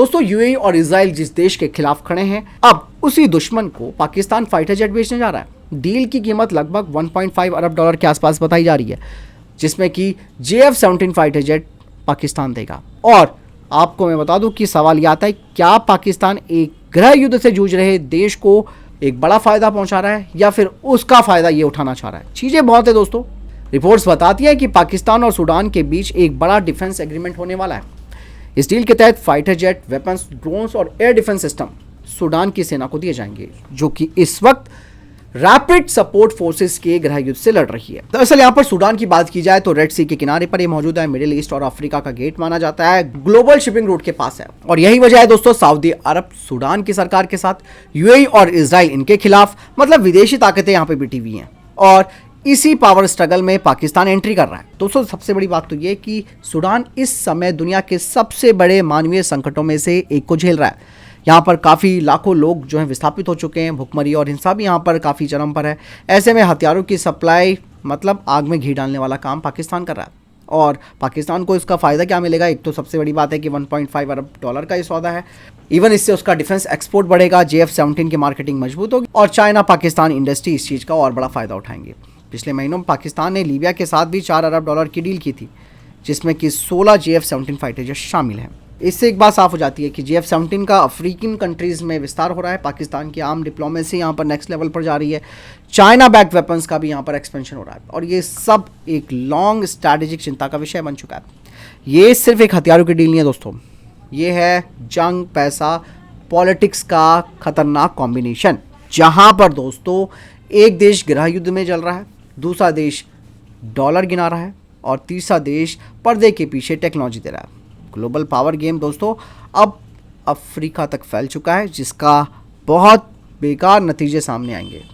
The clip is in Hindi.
दोस्तों यूएई और इजराइल जिस देश के खिलाफ खड़े हैं, अब उसी दुश्मन को पाकिस्तान फाइटर जेट बेचने जा रहा है। डील की कीमत लगभग 1.5 अरब डॉलर के आसपास बताई जा रही है, जिसमें कि JF-17 फाइटर जेट पाकिस्तान देगा। और आपको मैं बता दूं कि सवाल यह आता है, क्या पाकिस्तान एक गृह युद्ध से जूझ रहे देश को एक बड़ा फायदा पहुंचा रहा है या फिर उसका फायदा ये उठाना चाह रहा है? चीजें बहुत है दोस्तों। रिपोर्ट्स बताती है कि पाकिस्तान और सूडान के बीच एक बड़ा डिफेंस एग्रीमेंट होने वाला है। इस डील के तहत फाइटर जेट, वेपन्स, ड्रोन्स और एयर डिफेंस सिस्टम सूडान की सेना को दिए जाएंगे, जो कि इस वक्त रैपिड सपोर्ट फोर्सेस के गृह युद्ध से लड़ रही है। दरअसल यहाँ पर सूडान की बात की जाए तो रेड सी के किनारे पर यह मौजूद है, मिडिल ईस्ट और अफ्रीका का गेट माना जाता है, ग्लोबल शिपिंग रूट के पास है। और यही वजह है दोस्तों सऊदी अरब सूडान की सरकार के साथ, यूएई और इजराइल इनके खिलाफ, मतलब विदेशी ताकतें यहाँ पे बिटी हुई हैं और इसी पावर स्ट्रगल में पाकिस्तान एंट्री कर रहा है। दोस्तों सबसे बड़ी बात तो ये कि सूडान इस समय दुनिया के सबसे बड़े मानवीय संकटों में से एक को झेल रहा है। यहाँ पर काफ़ी लाखों लोग जो हैं विस्थापित हो चुके हैं, भुखमरी और हिंसा भी यहाँ पर काफ़ी चरम पर है। ऐसे में हथियारों की सप्लाई, मतलब आग में घी डालने वाला काम पाकिस्तान कर रहा है। और पाकिस्तान को इसका फ़ायदा क्या मिलेगा? एक तो सबसे बड़ी बात है कि 1.5 अरब डॉलर का ये सौदा है। इवन इससे उसका डिफेंस एक्सपोर्ट बढ़ेगा, JF-17 की मार्केटिंग मजबूत होगी और चाइना पाकिस्तान इंडस्ट्री इस चीज़ का और बड़ा फ़ायदा उठाएंगे। पिछले महीनों में पाकिस्तान ने लीबिया के साथ भी 4 अरब डॉलर की डील की थी, जिसमें कि 16 JF-17 फाइटर जेट शामिल हैं। इससे एक बात साफ हो जाती है कि JF-17 का अफ्रीकन कंट्रीज़ में विस्तार हो रहा है। पाकिस्तान की आर्म डिप्लोमेसी यहाँ पर नेक्स्ट लेवल पर जा रही है। चाइना बैक्ड वेपन्स का भी यहाँ पर एक्सपेंशन हो रहा है और ये सब एक लॉन्ग स्ट्रैटेजिक चिंता का विषय बन चुका है। ये सिर्फ एक हथियारों की डील नहीं है दोस्तों, ये है जंग, पैसा, पॉलिटिक्स का खतरनाक कॉम्बिनेशन, जहाँ पर दोस्तों एक देश गृह युद्ध में चल रहा है, दूसरा देश डॉलर गिना रहा है और तीसरा देश पर्दे के पीछे टेक्नोलॉजी दे रहा है। ग्लोबल पावर गेम दोस्तों अब अफ्रीका तक फैल चुका है, जिसका बहुत बेकार नतीजे सामने आएंगे।